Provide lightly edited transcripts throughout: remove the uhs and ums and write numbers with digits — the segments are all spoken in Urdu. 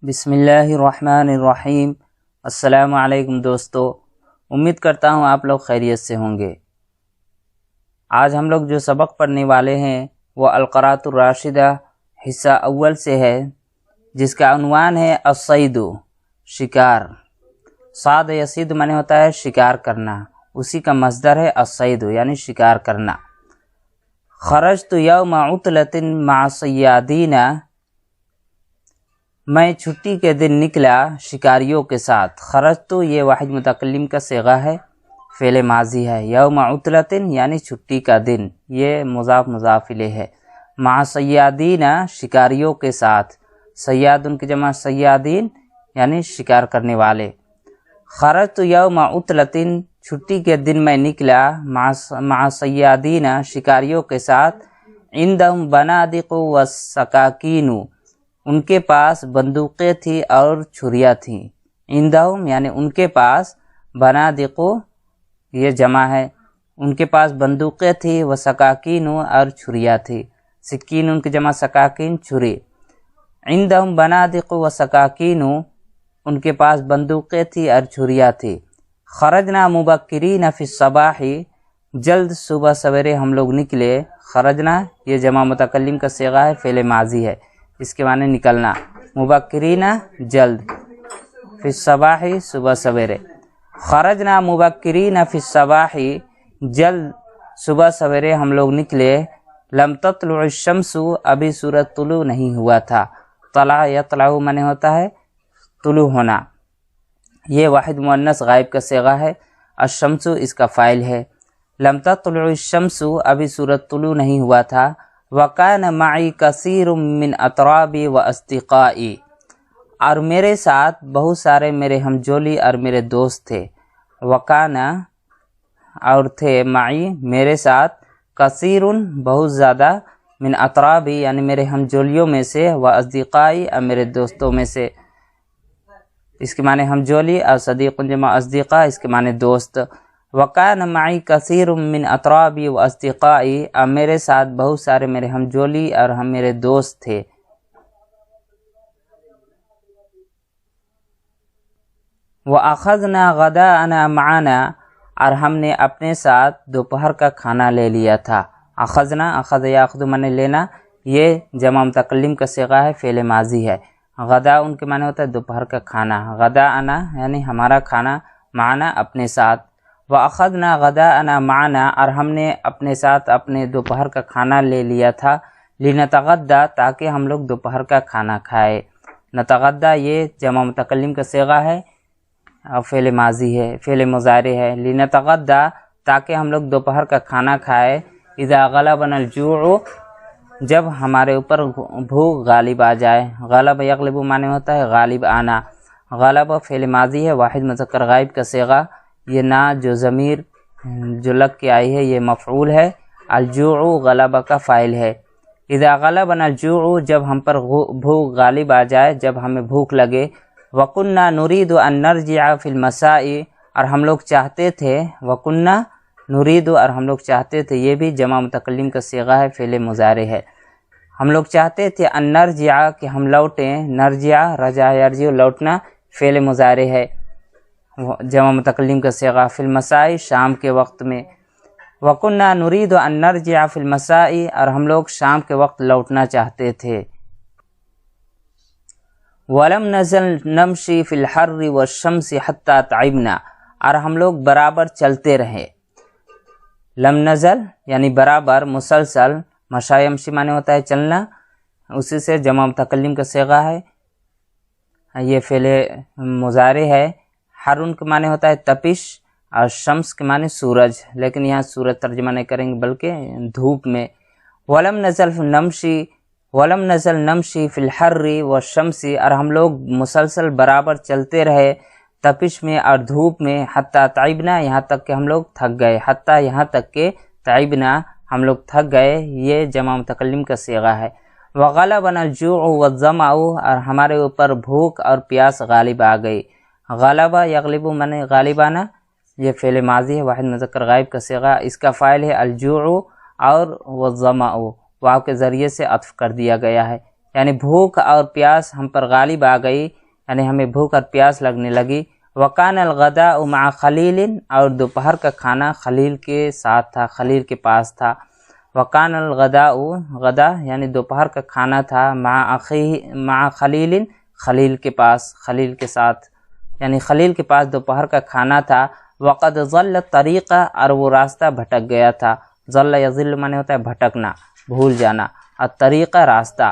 بسم اللہ الرحمن الرحیم۔ السلام علیکم دوستو، امید کرتا ہوں آپ لوگ خیریت سے ہوں گے۔ آج ہم لوگ جو سبق پڑھنے والے ہیں وہ القراۃ الراشدہ حصہ اول سے ہے، جس کا عنوان ہے الصید، شکار۔ صاد یصید معنی ہوتا ہے شکار کرنا، اسی کا مصدر ہے الصید یعنی شکار کرنا۔ خرجت یوم عطلۃ مع صیادین، میں چھٹی کے دن نکلا شکاریوں کے ساتھ۔ خرجت یہ واحد متکلم کا صیغہ ہے، فعل ماضی ہے۔ یوم عطلۃ یعنی چھٹی کا دن، یہ مضاف مضاف الیہ ہے۔ مع صیادین شکاریوں کے ساتھ، صیاد ان کی جمع صیادین یعنی شکار کرنے والے۔ خرجت یوم عطلۃ چھٹی کے دن میں نکلا مع صیادین شکاریوں کے ساتھ۔ عندهم بنادق والسکاکین، ان کے پاس بندوقیں تھیں اور چھریاں تھیں۔ عندهم یعنی ان کے پاس، بنادق یہ جمع ہے، ان کے پاس بندوقیں تھیں، وسکاکین اور چھریاں تھیں۔ سکین ان کی جمع سکاکین چھری۔ عندهم بنادق وسکاکین، ان کے پاس بندوقیں تھیں اور چھریاں تھیں۔ خرجنا مبکرین فی الصباح، جلد صبح سویرے ہم لوگ نکلے۔ خرجنا یہ جمع متکلم کا صیغہ ہے، فعل ماضی ہے، اس کے معنی نکلنا۔ مبکرین جلد، فی الصباح صبح سویرے۔ خرجنا مبکرین فی الصباح، جلد صبح سویرے ہم لوگ نکلے۔ لم تطلع الشمس، ابھی سورج طلوع نہیں ہوا تھا۔ طلع یطلع معنی ہوتا ہے طلوع ہونا، یہ واحد مؤنث غائب کا صیغہ ہے۔ الشمس اس کا فاعل ہے۔ لم تطلع الشمس، ابھی سورج طلوع نہیں ہوا تھا۔ وَكَانَ مَعِي كَثِيرٌ مِّنْ أَطْرَابِي وَأَصْدِقَائِي، اور میرے ساتھ بہت سارے میرے ہمجولی اور میرے دوست تھے۔ وَكَانَ اور تھے، معی میرے ساتھ، کثیر بہت زیادہ، من اطرابی یعنی میرے ہمجولیوں میں سے، وَأَصْدِقَائِي اور میرے دوستوں میں سے۔ اس کے معنی ہمجولی، اور صدیق جمع اصدقاء اس کے معنی دوست۔ وَكَانَ مَعِي كَثِيرٌ مِّنْ أَطْرَابِي وَأَصْدِقَائِي، اور میرے ساتھ بہت سارے میرے ہمجولی اور میرے دوست تھے۔ وَأَخَذْنَا غَدَاءَنَا مَعَنَا، اور ہم نے اپنے ساتھ دوپہر کا کھانا لے لیا تھا۔ اخذنا، اخذ یاخذ معنی لینا، یہ جمع متکلم کا صیغہ ہے، فعل ماضی ہے۔ غدا ان کے معنی ہوتا ہے دوپہر کا کھانا۔ غداءنا یعنی ہمارا کھانا، معنا اپنے ساتھ۔ وَأَخَذْنَا غَدَاءَنَا مَعَنَا، اور ہم نے اپنے ساتھ اپنے دوپہر کا کھانا لے لیا تھا۔ لِنَتَغَدَّى، تاکہ ہم لوگ دوپہر کا کھانا کھائے۔ نتغدہ یہ جمع متکلم کا صیغہ ہے اور فعل ماضی ہے، فعل مضارع ہے۔ لِنَتَغَدَّى تاکہ ہم لوگ دوپہر کا کھانا کھائے۔ اِذَا غَلَبَنَا الْجُوعُ، جب ہمارے اوپر بھوک غالب آ جائے۔ غلب یغلب معنی ہوتا ہے غالب آنا۔ غلب فعل ماضی ہے، واحد مذکر غائب کا صیغہ۔ یہ نا جو ضمیر جو لگ کے آئی ہے یہ مفعول ہے۔ الجوع غلبہ کا فاعل ہے۔ اذا غلبنا الجوع، جب ہم پر بھوک غالب آ جائے، جب ہمیں بھوک لگے۔ وَكُنَّا نُرِيدُ أَن نَرْجِعَ فِي الْمَسَاءِ، اور ہم لوگ چاہتے تھے، وَكُنَّا نُرِيدُ اور ہم لوگ چاہتے تھے، یہ بھی جمع متکلم کا صیغہ ہے، فعل مضارع ہے۔ ہم لوگ چاہتے تھے ان نرجع کہ ہم لوٹیں۔ نرجع رجع یرجع لوٹنا، فعل مضارع ہے، جمع متکلم کا صیغہ۔ فی المساء شام کے وقت میں۔ وَكُنَّا نُرِيدُ أَن نَرْجِعَ فِي الْمَسَاءِ، اور ہم لوگ شام کے وقت لوٹنا چاہتے تھے۔ وَلَمْ نَزَلْ نَمْشِي فِي الْحَرِّ وَالشَّمْسِ حَتَّى تَعِبْنَا، اور ہم لوگ برابر چلتے رہے۔ لم نزل یعنی برابر، مسلسل، مشا یمشی معنی ہوتا ہے چلنا، اسی سے جمع متکلم کا صیغہ ہے، یہ فعل مضارع ہے۔ حرن کے معنی ہوتا ہے تپش، اور شمس کے معنی سورج، لیکن یہاں سورج ترجمہ نہیں کریں گے بلکہ دھوپ میں۔ ولم نزل نمشی فی الحر والشمس، اور ہم لوگ مسلسل برابر چلتے رہے تپش میں اور دھوپ میں۔ حتیٰ تعبنا، یہاں تک کہ ہم لوگ تھک گئے۔ حتیٰ یہاں تک کہ، تعبنا ہم لوگ تھک گئے، یہ جمع متکلم کا صیغہ ہے۔ وغلبنا الجوع والظمأ، اور ہمارے اوپر بھوک اور پیاس غالب آ گئی۔ غلبہ یغلب معنی غالب آنا، یہ فعل ماضی ہے، واحد مذکر غائب کا صیغہ۔ اس کا فاعل ہے الجوع، اور والظمأ واو کے ذریعے سے عطف کر دیا گیا ہے۔ یعنی بھوک اور پیاس ہم پر غالب آ گئی، یعنی ہمیں بھوک اور پیاس لگنے لگی۔ وکان الغداء مع خلیل، اور دوپہر کا کھانا خلیل کے ساتھ تھا، خلیل کے پاس تھا۔ وکان الغداء، غدا یعنی دوپہر کا کھانا تھا، مع خلیل، خلیل کے پاس، خلیل کے ساتھ، یعنی خلیل کے پاس دوپہر کا کھانا تھا۔ وقد ضل الطریق، اور وہ راستہ بھٹک گیا تھا۔ ضل یضل معنی ہوتا ہے بھٹکنا، بھول جانا، الطریقہ راستہ۔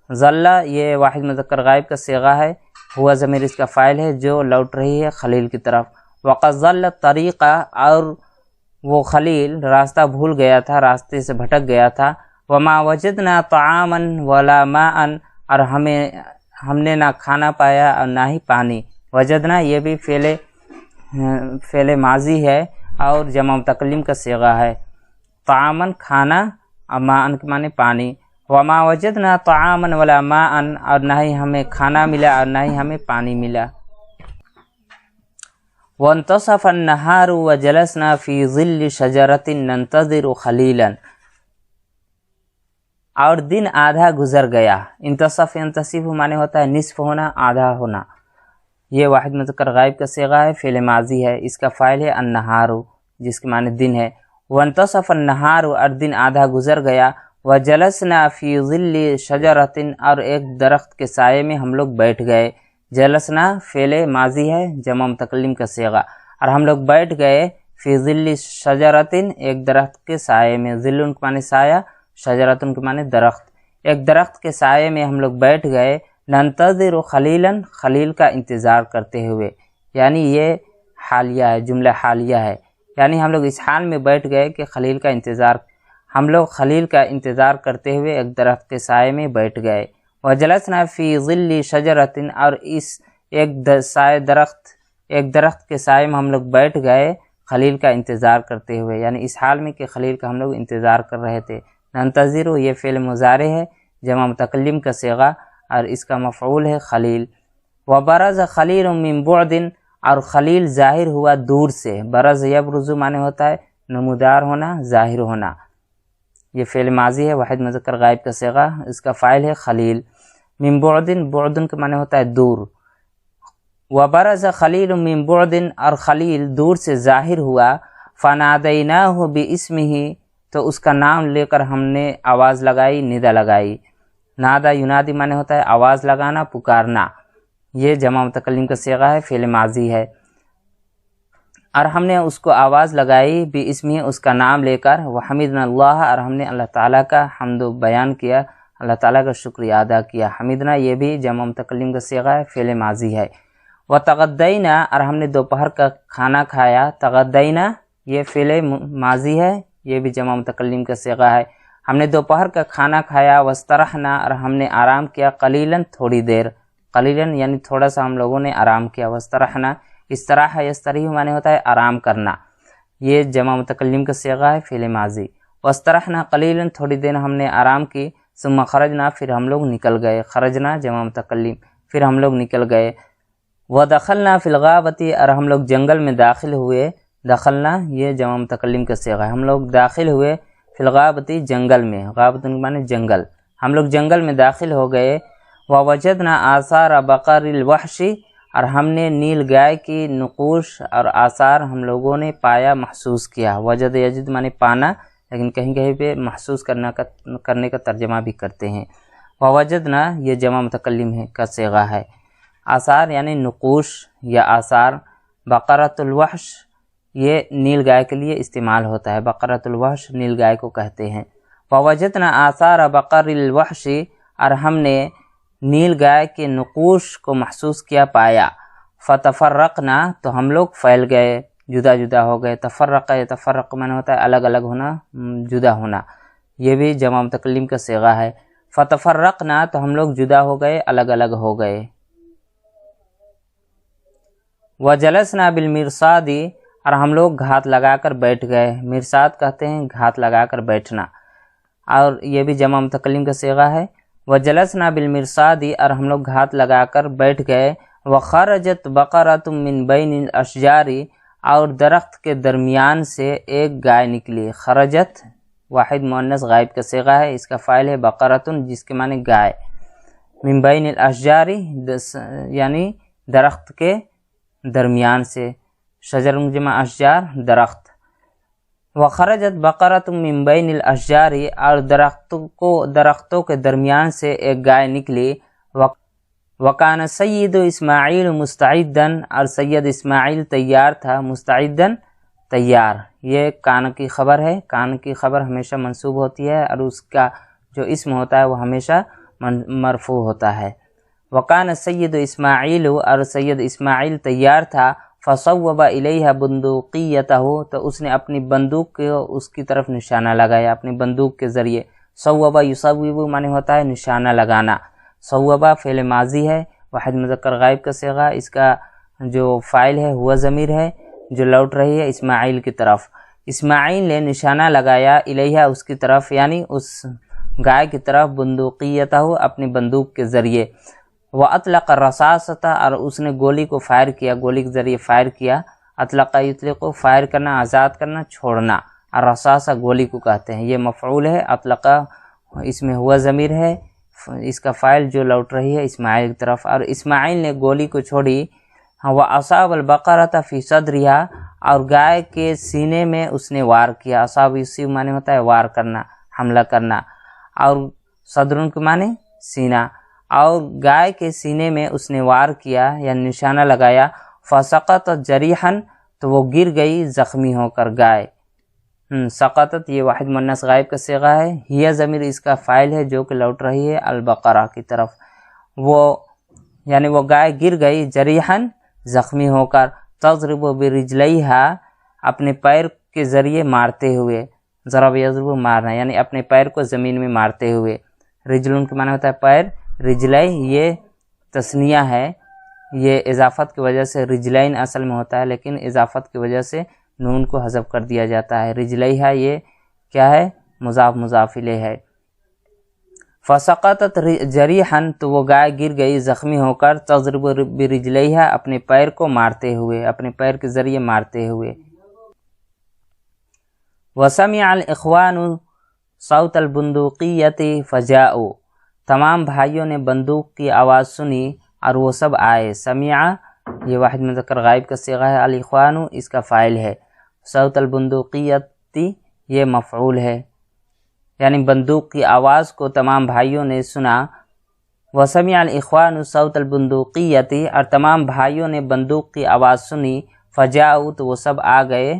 ضل یہ واحد مذکر غائب کا صیغہ ہے، ہوا ضمیر اس کا فاعل ہے جو لوٹ رہی ہے خلیل کی طرف۔ وقد ضل الطریق، اور وہ خلیل راستہ بھول گیا تھا، راستے سے بھٹک گیا تھا۔ وما وجدنا طعاما ولا ماء، اور ہم نے نہ کھانا پایا اور نہ ہی پانی۔ وجدنا یہ بھی فعل ماضی ہے اور جمع متکلم کا صیغہ ہے۔ طعاما کھانا، اور ماء کے معنی پانی۔ وما وجدنا طعاما ولا ماء، اور نہ ہی ہمیں کھانا ملا اور نہ ہی ہمیں پانی ملا۔ وانتصف النہار وجلسنا فی ظل شجرۃ ننتظر خلیلا، اور دن آدھا گزر گیا۔ انتصف ینتصف معنی ہوتا ہے نصف ہونا، آدھا ہونا۔ یہ واحد مذکر غائب کا صیغہ ہے، فعل ماضی ہے، اس کا فاعل ہے النہار، جس کے معنی دن ہے۔ وانتصف النہار، اور دن آدھا گزر گیا۔ وجلسنا فی ظل شجرۃ، اور ایک درخت کے سائے میں ہم لوگ بیٹھ گئے۔ جلسنا فعل ماضی ہے، جمع متکلم کا صیغہ، اور ہم لوگ بیٹھ گئے فی ظل شجرۃ، ایک درخت کے سائے میں۔ ظل کے معنی سایہ، شجرۃ کے معنی درخت۔ ایک درخت کے سائے میں ہم لوگ بیٹھ گئے۔ ننتظر خلیلا، خلیل کا انتظار کرتے ہوئے، یعنی یہ حالیہ ہے، جملہ حالیہ ہے، یعنی ہم لوگ اس حال میں بیٹھ گئے کہ ہم لوگ خلیل کا انتظار کرتے ہوئے ایک درخت کے سائے میں بیٹھ گئے۔ وجلسنا فی ظل شجرۃ، اور اس ایک درخت کے سائے میں ہم لوگ بیٹھ گئے خلیل کا انتظار کرتے ہوئے، یعنی اس حال میں کہ خلیل کا ہم لوگ انتظار کر رہے تھے۔ ننتظر یہ فعل مضارع ہے، جمع متکلم کا صیغہ، اور اس کا مفعول ہے خلیل۔ وبرز خلیل من بعد، اور خلیل ظاہر ہوا دور سے۔ برز یبرز معنی ہوتا ہے نمودار ہونا، ظاہر ہونا۔ یہ فعل ماضی ہے، واحد مذکر غائب کا صیغہ، اس کا فاعل ہے خلیل۔ من بعد، بعد کا معنی ہوتا ہے دور۔ وبرز خلیل من بعد، اور خلیل دور سے ظاہر ہوا۔ فنادیناہ باسمہ، تو اس کا نام لے کر ہم نے آواز لگائی، ندا لگائی۔ نادا ینادی معنی ہوتا ہے آواز لگانا، پکارنا۔ یہ جمع متکلم کا صیغہ ہے، فعل ماضی ہے۔ اور ہم نے اس کو آواز لگائی، باسمہ اس کا نام لے کر، وحمدنا اللہ، اور ہم نے اللہ تعالیٰ کا حمد و بیان کیا، اللہ تعالیٰ کا شکریہ ادا کیا۔ حمدنا یہ بھی جمع متکلم کا صیغہ ہے، فعل ماضی ہے۔ وتغدینا، اور ہم نے دوپہر کا کھانا کھایا۔ تغدینا یہ فعل ماضی ہے، یہ بھی جمع متکلم کا صیغہ ہے۔ ہم نے دوپہر کا کھانا کھایا۔ واسترحنا، اور ہم نے آرام کیا، قلیلاً تھوڑی دیر، قلیلاً یعنی تھوڑا سا ہم لوگوں نے آرام کیا۔ واسترحنا، استراحہ یستریح معنی ہوتا ہے آرام کرنا، یہ جمع متکلم کا صیغہ ہے، فعل ماضی۔ واسترحنا قلیلاً تھوڑی دیر ہم نے آرام کی۔ ثم خرجنا، پھر ہم لوگ نکل گئے۔ خرجنا جمع متکلم، پھر ہم لوگ نکل گئے۔ ودخلنا فی الغابۃ، اور ہم لوگ جنگل میں داخل ہوئے۔ دخلنا یہ جمع متکلم کا صیغہ ہے، ہم لوگ داخل ہوئے فی الغابۃ جنگل میں۔ غابۃ معنی جنگل، ہم لوگ جنگل میں داخل ہو گئے۔ ووجدنا آثار بقر الوحش، اور ہم نے نیل گائے کی نقوش اور آثار ہم لوگوں نے پایا، محسوس کیا۔ وجد یجد معنی پانا، لیکن کہیں کہیں پہ محسوس کرنے کا ترجمہ بھی کرتے ہیں۔ ووجدنا یہ جمع متکلم کا صیغہ ہے۔ آثار یعنی نقوش یا آثار۔ بقرۃ الوحش یہ نیل گائے کے لیے استعمال ہوتا ہے، بقرۃ الوحش نیل گائے کو کہتے ہیں۔ ووجدنا آثار بقر الوحش، اور ہم نے نیل گائے کے نقوش کو محسوس کیا، پایا۔ فتفرقنا، تو ہم لوگ پھیل گئے، جدا جدا ہو گئے۔ تفرق یتفرق معنی ہوتا ہے الگ الگ ہونا، جدا ہونا، یہ بھی جمع متکلم کا صیغہ ہے۔ فتفرقنا، تو ہم لوگ جدا ہو گئے، الگ الگ ہو گئے۔ وجلسنا بالمرصاد، اور ہم لوگ گھات لگا کر بیٹھ گئے۔ مرصاد کہتے ہیں گھات لگا کر بیٹھنا، اور یہ بھی جمع متکلم کا صیغہ ہے۔ وجلسنا بالمرصاد، اور ہم لوگ گھات لگا کر بیٹھ گئے۔ وخرجت بقرۃ من بین الاشجار، اور درخت کے درمیان سے ایک گائے نکلی۔ خرجت واحد مؤنث غائب کا صیغہ ہے، اس کا فاعل ہے بقرۃ، جس کے معنی گائے۔ من بین الاشجار یعنی درخت کے درمیان سے، شجر جمع اشجار درخت، وخرجت بقرۃ من بین الاشجار اور درختوں کے درمیان سے ایک گائے نکلی، وکان سید اسماعیل مستعدن اور سید اسماعیل تیار تھا، مستعدن تیار، یہ کان کی خبر ہے، کان کی خبر ہمیشہ منصوب ہوتی ہے اور اس کا جو اسم ہوتا ہے وہ ہمیشہ مرفوع ہوتا ہے۔ وکان سید اسماعیل اور سید اسماعیل تیار تھا، فصوب الیہ بندقیتہ تو اس نے اپنی بندوق کو اس کی طرف نشانہ لگایا، اپنی بندوق کے ذریعے۔ صوب یصوب معنی ہوتا ہے نشانہ لگانا، صوبہ فعل ماضی ہے، واحد مذکر غائب کا صیغہ، اس کا جو فاعل ہے ہوا ضمیر ہے جو لوٹ رہی ہے اسماعیل کی طرف۔ اسماعیل نے نشانہ لگایا الیہ اس کی طرف، یعنی اس گائے کی طرف، بندقیتہ اپنی بندوق کے ذریعے، وَأَطْلَقَ الرَّصَاصَةَ اور اس نے گولی کو فائر کیا، گولی کے ذریعے فائر کیا۔ اطلق یطلق فائر کرنا، آزاد کرنا، چھوڑنا، الرصاصہ گولی کو کہتے ہیں، یہ مفعول ہے، اطلق اس میں ہوا ضمیر ہے، اس کا فاعل جو لوٹ رہی ہے اسماعیل کی طرف، اور اسماعیل نے گولی کو چھوڑی۔ وَأَصَابَ الْبَقَرَةَ فِي صَدْرِهَا اور گائے کے سینے میں اس نے وار کیا، اصاب یصیب معنی ہوتا ہے وار کرنا، حملہ کرنا، اور صدرن کے معنی سینہ، اور گائے کے سینے میں اس نے وار کیا یعنی نشانہ لگایا۔ فسقطت جریحا تو وہ گر گئی زخمی ہو کر گائے۔ سقطت یہ واحد مؤنث غائب کا صیغہ ہے، ہی ضمیر اس کا فاعل ہے جو کہ لوٹ رہی ہے البقرہ کی طرف، وہ گائے گر گئی جریحا زخمی ہو کر، تضرب برجلیہا اپنے پیر کے ذریعے مارتے ہوئے، ضرب یضرب مارنا یعنی اپنے پیر کو زمین میں مارتے ہوئے، رجلن کے معنی ہوتا ہے پیر، رجلئی یہ تثنیہ ہے، یہ اضافت کی وجہ سے رجلین اصل میں ہوتا ہے لیکن اضافت کی وجہ سے نون کو حذف کر دیا جاتا ہے، رجلیہا یہ کیا ہے مضاف مضاف الیہ ہے۔ فسقطت جریحا تو وہ گائے گر گئی زخمی ہو کر، تضرب برجلیہا اپنے پیر کو مارتے ہوئے، اپنے پیر کے ذریعے مارتے ہوئے۔ وسمع الاخوان صوت البندقیۃ فجاؤ تمام بھائیوں نے بندوق کی آواز سنی اور وہ سب آئے۔ سمع یہ واحد مذکر غائب کا صیغہ ہے، الاخوان اس کا فاعل ہے، صوت البندقیۃ یہ مفعول ہے، یعنی بندوق کی آواز کو تمام بھائیوں نے سنا۔ وسمع الاخوان صوت البندقیۃ اور تمام بھائیوں نے بندوق کی آواز سنی، فجاؤ تو وہ سب آ گئے۔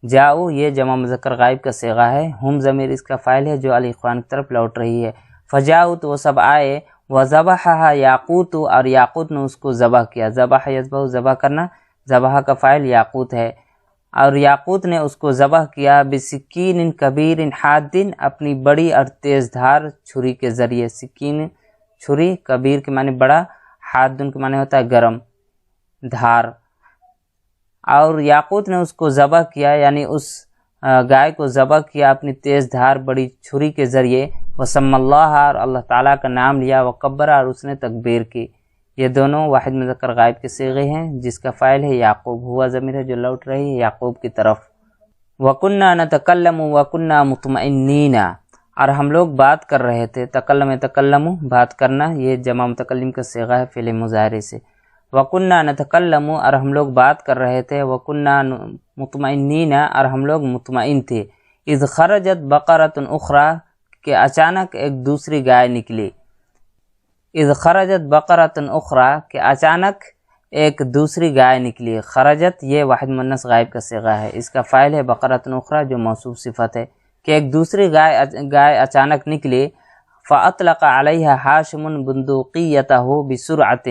جاؤ یہ جمع مذکر غائب کا صیغہ ہے، ہم ضمیر اس کا فاعل ہے جو الاخوان کی طرف لوٹ رہی ہے۔ فجاؤ تو وہ سب آئے، وذبحھا یاقوت اور یاقوت نے اس کو ذبح کیا، ذبح یذبح ذبح کرنا، ذبح کا فاعل یاقوت ہے، اور یاقوت نے اس کو ذبح کیا بسکین کبیر حاد اپنی بڑی اور تیز دھار چھری کے ذریعے، سکین چھری، کبیر کے معنی بڑا، حاد کے معنی ہوتا ہے گرم دھار، اور یاقوت نے اس کو ذبح کیا یعنی اس گائے کو ذبح کیا اپنی تیز دھار بڑی چھری کے ذریعے۔ وسم اللہ اور اللہ تعالیٰ کا نام لیا، وکبر اور اس نے تکبیر کی، یہ دونوں واحد مذکر غائب کے صیغے ہیں جس کا فاعل ہے یعقوب، ہوا ضمیر ہے جو لوٹ رہی ہے یعقوب کی طرف۔ وَكُنَّا نَتَكَلَّمُ وَكُنَّا مُطْمَئِنِّينَ اور ہم لوگ بات کر رہے تھے، تکلم تکلم بات کرنا، یہ جمع متکلم کا صیغہ ہے فعل مضارع سے۔ وَكُنَّا نَتَكَلَّمُ اور ہم لوگ بات کر رہے تھے، وَكُنَّا مُطْمَئِنِّينَ اور ہم لوگ مطمئن تھے، اِذْ خَرَجَتْ بَقَرَةٌ أُخْرَى کہ اچانک ایک دوسری گائے نکلی، اِذْ خَرَجَتْ بَقَرَةٌ أُخْرَى کہ اچانک ایک دوسری گائے نکلی، خرجت یہ واحد مؤنث غائب کا صیغہ ہے، اس کا فاعل ہے بقرۃ اخری جو موصوف صفت ہے، کہ ایک دوسری گائے اچانک نکلی۔ فَأَطْلَقَ عَلَيْهَا ہاشم بندقیتہ بسرعۃ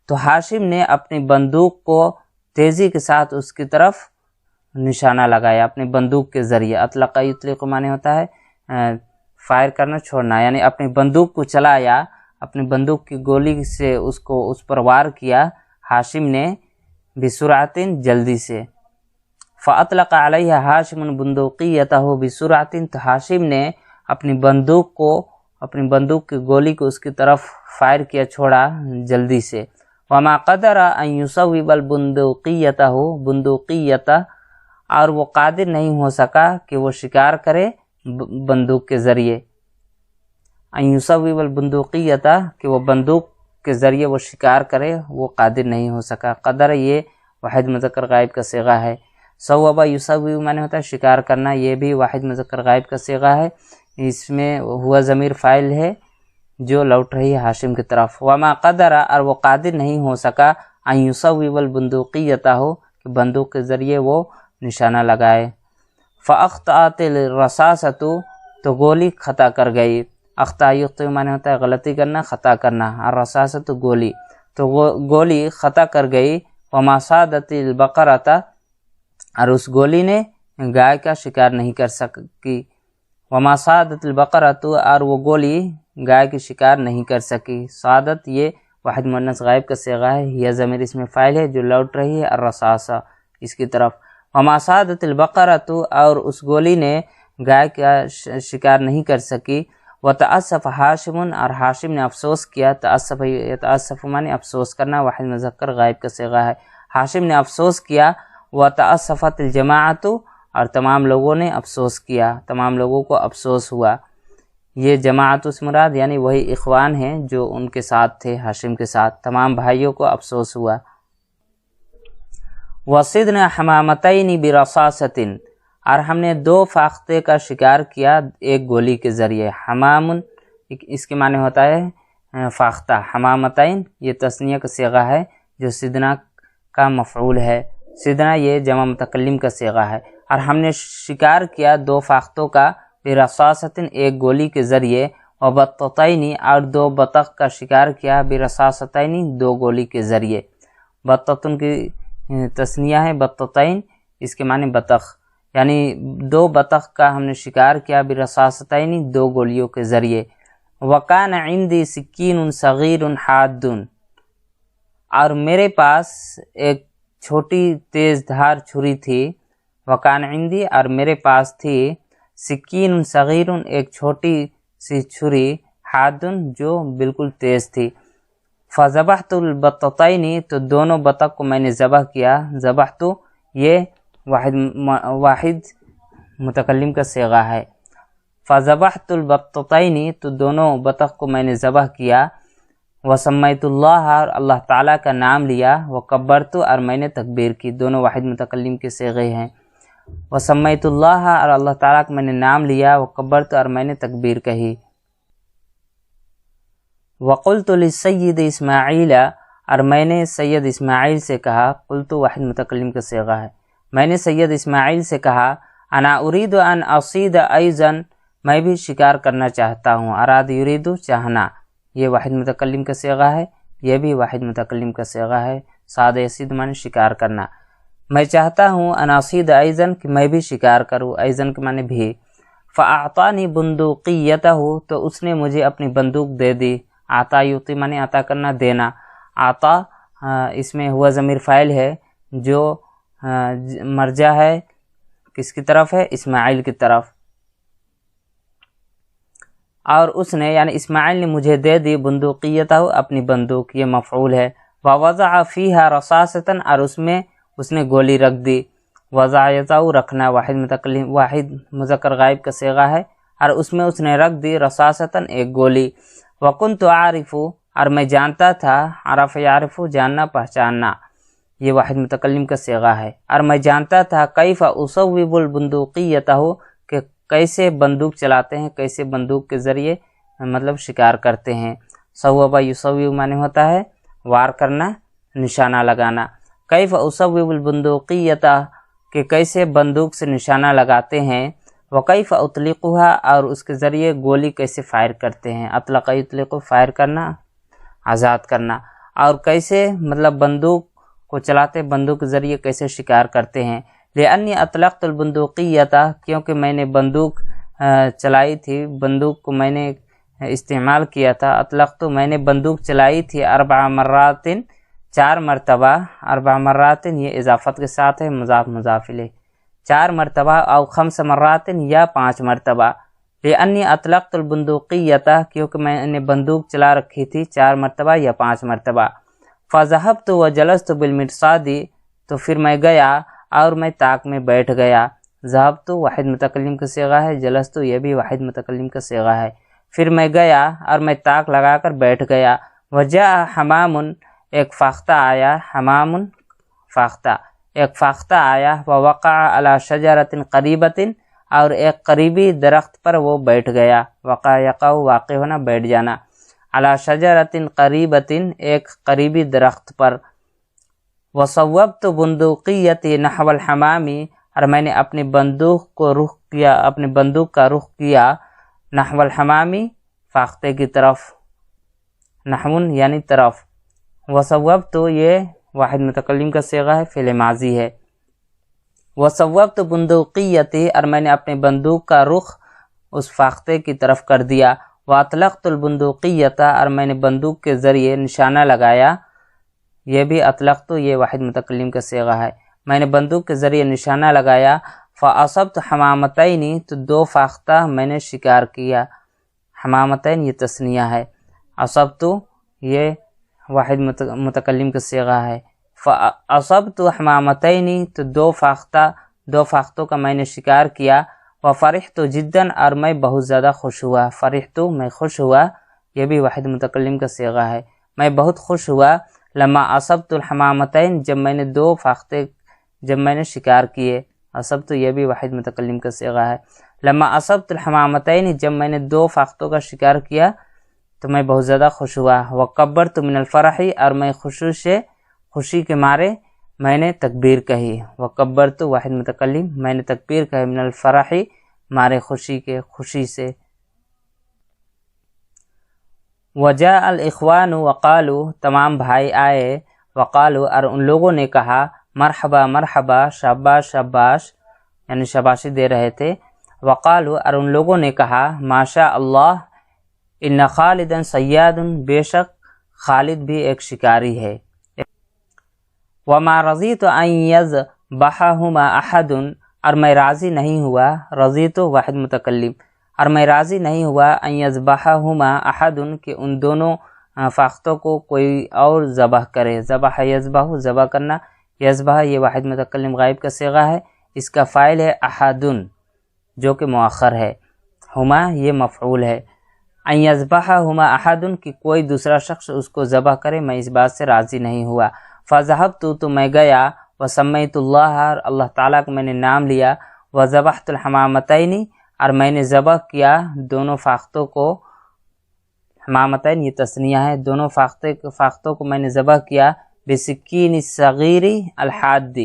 تو ہاشم نے اپنی بندوق کو تیزی کے ساتھ اس کی طرف نشانہ لگایا اپنی بندوق کے ذریعے۔ اطلق یطلق معنی ہوتا ہے فائر کرنا چھوڑنا، یعنی اپنی بندوق کو چلایا، اپنی بندوق کی گولی سے اس پر وار کیا ہاشم نے، بسرعۃ جلدی سے۔ فَأَطْلَقَ عَلَيْهَا ہاشم بندقیتہ بسرعۃ تو ہاشم نے اپنی بندوق کی گولی کو اس کی طرف فائر کیا، چھوڑا جلدی سے۔ وَمَا قَدَرَ أَن يُصَوِّبَ الْبُندُقِيَّةَ اور وہ قادر نہیں ہو سکا کہ وہ شکار کرے بندوق کے ذریعے، ان یصوب البندوقیۃ کہ وہ بندوق کے ذریعے وہ شکار کرے وہ قادر نہیں ہو سکا. قدر یہ واحد مذکر غائب کا صیغہ ہے. صوب یصوب معنی ہوتا ہے شکار کرنا، یہ بھی واحد مذکر غائب کا صیغہ ہے. اس میں ہوا ضمیر فاعل ہے جو لوٹ رہی ہے ہاشم کی طرف. وما قدر اور وہ قادر نہیں ہو سکا ان یصوب البندوقیۃ ہو کہ بندوق کے ذریعے وہ نشانہ لگائے. فاخطأت الرصاصۃ تو گولی خطا کر گئی. اخطا یخطئ معنی ہوتا ہے غلطی کرنا، خطا کرنا. الرصاصۃ گولی، تو گولی خطا کر گئی. وما صادت البقرۃ اور اس گولی نے گائے کا شکار نہیں کر سکی. وما صادت البقرۃ اور وہ گولی گائے کی شکار نہیں کر سکی. صادت یہ واحد مؤنث غائب کا صیغہ ہے. یہ ضمیر اس میں فاعل ہے جو لوٹ رہی ہے الرصاصہ اس کی طرف. وما صادت البقرۃ اور اس گولی نے گائے کا شکار نہیں کر سکی. وتأسف ہاشم اور ہاشم نے افسوس کیا. تأسف یتأسف معنی افسوس کرنا، واحد مذکر غائب کا صیغہ ہے. ہاشم نے افسوس کیا. وتأسفت الجماعۃ اور تمام لوگوں نے افسوس کیا، تمام لوگوں کو افسوس ہوا. یہ جماعت اس مراد یعنی وہی اخوان ہیں جو ان کے ساتھ تھے ہاشم کے ساتھ، تمام بھائیوں کو افسوس ہوا. وصدنا حمامتین برصاصۃ اور ہم نے 2 فاختے کا شکار کیا ایک گولی کے ذریعے. حمام اس کے معنی ہوتا ہے فاختہ. حمامتین یہ تثنیہ کا صیغہ ہے جو صدنا کا مفعول ہے. صدنا یہ جمع متکلم کا صیغہ ہے. اور ہم نے شکار کیا 2 فاختوں کا برصاصۃ ایک گولی کے ذریعے. وبطتین اور 2 بطخ کا شکار کیا برصاصتین 2 گولی کے ذریعے. بطتن کی تثنیہ ہے بطتین، اس کے معنی بطخ، یعنی 2 بطخ کا ہم نے شکار کیا برصاصتین 2 گولیوں کے ذریعے. وکان عندی سکین صغیر حاد اور میرے پاس ایک چھوٹی تیز دھار چھری تھی. وکان عندی اور میرے پاس تھی سکین صغیر ایک چھوٹی سی چھری حاد جو بالکل تیز تھی. فذبحت البطتین تو دونوں بطخ کو میں نے ذبح کیا. ذبحت یہ واحد متکلم کا صیغہ ہے. فذبحت البطتین تو دونوں بطخ کو میں نے ذبح کیا. وسمیت اللہ اور اللہ تعالیٰ کا نام لیا. وکبرت اور میں نے تکبیر کی. دونوں واحد متکلم کے صیغے ہیں. وسمیت اللہ اور اللہ تعالیٰ کا میں نے نام لیا. وکبرت اور میں نے تکبیر کہی. وقلت للسید اسماعیل اور میں نے سید اسماعیل سے کہا. قلت واحد متکلم کا صیغہ ہے. میں نے سید اسماعیل سے کہا انا اريد ان اصید ایضا میں بھی شکار کرنا چاہتا ہوں. اراد یرید چاہنا، یہ واحد متکلم کا صیغہ ہے. یہ بھی واحد متکلم کا صیغہ ہے. صاد یصید معنی شکار کرنا. میں چاہتا ہوں ان اصید ایضا کہ میں بھی شکار کروں. ایضا کے معنی بھی. فاعطانی بندوقیتہ تو اس نے مجھے اپنی بندوق دے دی. عطا یعطی معنی عطا کرنا دینا. عطا اس میں ہوا ضمیر فاعل ہے جو مرجع ہے کس کی طرف ہے؟ اسماعیل کی طرف. اور اس نے یعنی اسماعیل نے مجھے دے دی بندوقیتہ اپنی بندوق، یہ مفعول ہے. ووضع فیہا رصاصۃ اور اس میں اس نے گولی رکھ دی. وضع یضع رکھنا، واحد متکلم واحد مذکر غائب کا صیغہ ہے. اور اس میں اس نے رکھ دی رصاصۃ ایک گولی. وکنت عارف اور میں جانتا تھا. عرف یعرف جاننا پہچاننا، یہ واحد متکلم کا صیغہ ہے. اور میں جانتا تھا کیف اصوب البندوقیتہ کہ کیسے بندوق چلاتے ہیں، کیسے بندوق کے ذریعے مطلب شکار کرتے ہیں. صوب یصوب معنی ہوتا ہے وار کرنا، نشانہ لگانا. کیف اصوب البندوقیتہ کہ کیسے بندوق سے نشانہ لگاتے ہیں. وکیف اطلقها اور اس کے ذریعے گولی کیسے فائر کرتے ہیں. اطلق یطلق فائر کرنا، آزاد کرنا. اور کیسے مطلب بندوق کو چلاتے، بندوق کے ذریعے کیسے شکار کرتے ہیں. لأنی اطلقت البندوقیتہ کیونکہ میں نے بندوق چلائی تھی، بندوق کو میں نے استعمال کیا تھا. اطلقت میں نے بندوق چلائی تھی 4 مرات 4 مرتبہ. 4 مرات یہ اضافت کے ساتھ ہے، مضاف مضاف الیہ. 4 مرتبہ او 5 مرات یا 5 مرتبہ. لأنی اطلقت البندوقیتہ کیونکہ میں نے بندوق چلا رکھی تھی 4 مرتبہ یا 5 مرتبہ. فذهبت وجلست بالمرصاد تو پھر میں گیا اور میں طاق میں بیٹھ گیا. ذهبت واحد متکلم کا صیغہ ہے. جلست یہ بھی واحد متکلم کا صیغہ ہے. پھر میں گیا اور میں تاک لگا کر بیٹھ گیا۔ وجاء حمام، ایک فاختہ آیا، حمام فاختہ، ایک فاختہ آیا، ووقع علی شجرۃ قریبۃ، اور ایک قریبی درخت پر وہ بیٹھ گیا۔ وقع یقع واقع ہونا، بیٹھ جانا۔ علی شجرۃ قریبۃ، ایک قریبی درخت پر۔ وصوبت بندوقیتی نحو الحمام، اور میں نے اپنی بندوق کا رخ کیا نحو الحمامی، فاختے کی طرف، نحون یعنی طرف۔ وصوبت، یہ واحد متکلم کا صیغہ ہے، فعل ماضی ہے۔ وصوبت بندوقیتی، اور میں نے اپنی بندوق کا رخ اس فاختے کی طرف کر دیا۔ واطلقت البندوقیۃ، اور میں نے بندوق کے ذریعے نشانہ لگایا، یہ بھی اطلقت، یہ واحد متکلم کا صیغہ ہے، میں نے بندوق کے ذریعے نشانہ لگایا۔ فاصبت حمامتین، تو دو فاختہ میں نے شکار کیا۔ حمامتین یہ تثنیہ ہے، اصبت یہ واحد متکلم کا صیغہ ہے۔ فاصبت حمامتین، تو دو فاختوں کا میں نے شکار کیا۔ وفرحت جدا، اور میں بہت زیادہ خوش ہوا۔ فرحت میں خوش ہوا، یہ بھی واحد متکلم کا صیغہ ہے، میں بہت خوش ہوا۔ لما اصبت الحمامتین، جب میں نے دو فاختے شکار کیے۔ اصبت یہ بھی واحد متکلم کا صیغہ ہے۔ لما اصبت الحمامتین، جب میں نے دو فاختوں کا شکار کیا تو میں بہت زیادہ خوش ہوا۔ وکبرت من الفرح، اور میں خوشی کے مارے میں نے تکبیر کہی۔ وکبرت واحد متکلم، میں نے تکبیر کہی، من الفرح مارے خوشی سے۔ وجاء الاخوان وقالوا، تمام بھائی آئے، وقالوا، اور ان لوگوں نے کہا، مرحبا مرحبا، شاباش شاباش، یعنی شاباشی دے رہے تھے۔ وقالوا، اور ان لوگوں نے کہا، ماشاء اللہ، ان خالدا صیاد، بے شک خالد بھی ایک شکاری ہے۔ وما رضیت ان یذبحہما احد، اور میں راضی نہیں ہوا، رضیت واحد متکلم، اور میں راضی نہیں ہوا، ان یذبحہما احد، کہ ان دونوں فاختوں کو کوئی اور ذبح کرے۔ ذبح یذبح، ذبح کرنا، یذبح یہ واحد متکلم غائب کا صیغہ ہے، اس کا فاعل ہے احد جو کہ مؤخر ہے، ہما یہ مفعول ہے۔ ان یذبحہما احد، کہ کوئی دوسرا شخص اس کو ذبح کرے، میں اس بات سے راضی نہیں ہوا۔ فذهبت، تو میں گیا، وسمیت اللہ، اور اللہ تعالیٰ کو میں نے نام لیا، وذبحت الحمامتین، اور میں نے ذبح کیا دونوں فاختوں کو۔ حمامتین یہ تثنیہ ہے، دونوں فاختوں کو میں نے ذبح کیا، بسکین الصغیر الحاد،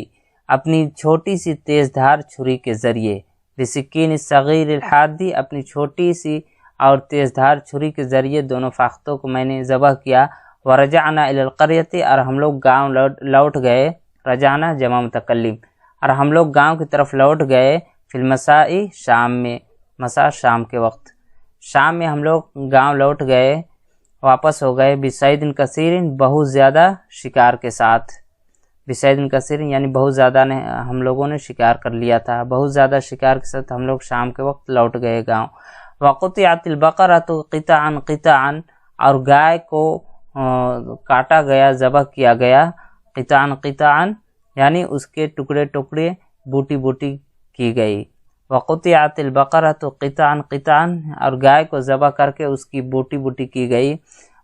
اپنی چھوٹی سی تیز دھار چھری کے ذریعے۔ بسکین الصغیر الحاد، اپنی چھوٹی سی اور تیز دھار چھری کے ذریعے دونوں فاختوں کو میں نے ذبح کیا۔ ورجعنا الی القریۃ، اور ہم لوگ گاؤں لوٹ گئے، رجعنا جمع متکلم، اور ہم لوگ گاؤں کی طرف لوٹ گئے، فی المساء، شام میں، مساء شام کے وقت، شام میں ہم لوگ گاؤں لوٹ گئے، واپس ہو گئے، بصید کثیر، بہت زیادہ شکار کے ساتھ۔ بصید کثیر یعنی بہت زیادہ ہم لوگوں نے شکار کر لیا تھا، بہت زیادہ شکار کے ساتھ ہم لوگ شام کے وقت لوٹ گئے گاؤں۔ وقطعت البقرۃ قطعا قطعا، اور گائے کو کاٹا گیا، ذبح کیا گیا، قطعا قطعا یعنی اس کے ٹکڑے ٹکڑے، بوٹی بوٹی کی گئی۔ وقطعت البقرۃ قطعا قطعا، اور گائے کو ذبح کر کے اس کی بوٹی بوٹی کی گئی۔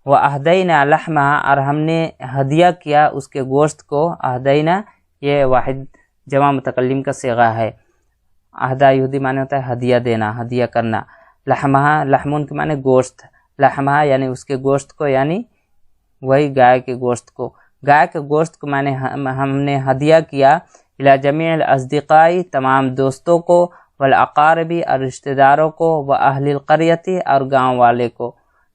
وأهدینا لحمها، اور ہم نے ہدیہ کیا اس کے گوشت کو۔ اہدینا یہ واحد جمع متکلم کا صیغہ ہے، اہدا یہودی معنی ہوتا ہے ہدیہ دینا، ہدیہ کرنا۔ لحمها، لحمون کے معنی گوشت، لحمها یعنی اس کے گوشت کو، یعنی وہی گائے کے گوشت کو، گائے کے گوشت کو میں نے ہم نے ہدیہ کیا، الی جمیع الاصدقاء، تمام دوستوں کو، والاقارب، اور رشتہ داروں کو، واہل القریۃ، اور گاؤں والے کو،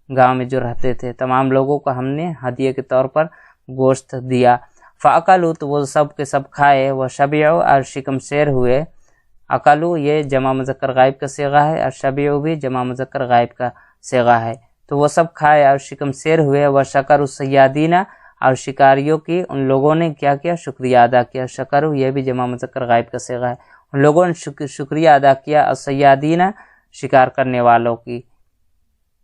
گاؤں میں جو رہتے تھے تمام لوگوں کو ہم نے ہدیے کے طور پر گوشت دیا۔ فاکلوا، تو وہ سب کے سب کھائے، وشبعوا، اور شکم سیر ہوئے۔ اکلوا یہ جمع مذکر غائب کا صیغہ ہے، اور شبعوا بھی جمع مذکر غائب کا صیغہ ہے، تو وہ سب کھائے اور شکم سیر ہوئے۔ وشکروا الصیادین، اور شکاریوں کی ان لوگوں نے کیا کیا، شکریہ ادا کیا۔ شکروا یہ بھی جمع مذکر غائب کا صیغہ ہے، ان لوگوں نے شکریہ ادا کیا، الصیادین شکار کرنے والوں کی۔